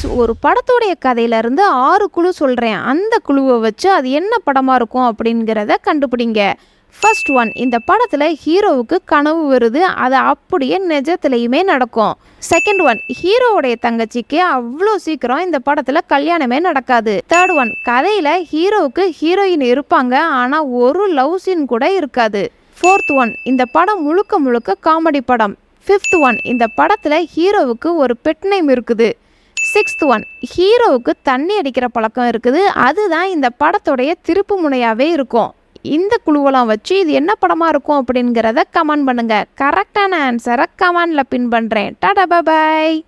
Friends, ஒரு படத்தோடைய கதையிலேருந்து 6 குழு சொல்கிறேன். அந்த குழுவை வச்சு அது என்ன படமாக இருக்கும் அப்படிங்கிறத கண்டுபிடிங்க. ஃபர்ஸ்ட் ஒன், இந்த படத்தில் ஹீரோவுக்கு கனவு வருது, அது அப்படியே நிஜத்துலையுமே நடக்கும். செகண்ட் ஒன், ஹீரோவுடைய தங்கச்சிக்கு அவ்வளோ சீக்கிரம் இந்த படத்தில் கல்யாணமே நடக்காது. தேர்ட் ஒன், கதையில் ஹீரோவுக்கு ஹீரோயின் இருப்பாங்க, ஆனால் ஒரு லவ் சீன் கூட இருக்காது. ஃபோர்த் ஒன், இந்த படம் முழுக்க முழுக்க காமெடி படம். ஃபிஃப்த் ஒன், இந்த படத்தில் ஹீரோவுக்கு ஒரு பெட் நேம் இருக்குது. சிக்ஸ்த் ஒன், ஹீரோவுக்கு தண்ணி அடிக்கிற பழக்கம் இருக்குது, அதுதான் இந்த படத்துடைய திருப்பு முனையாகவே இருக்கும். இந்த குழுவெல்லாம் வச்சு இது என்ன படமாக இருக்கும் அப்படிங்கிறத கமெண்ட் பண்ணுங்கள். கரெக்டான ஆன்சரை கமெண்டில் பின் பண்ணுறேன். டாடா பாய்.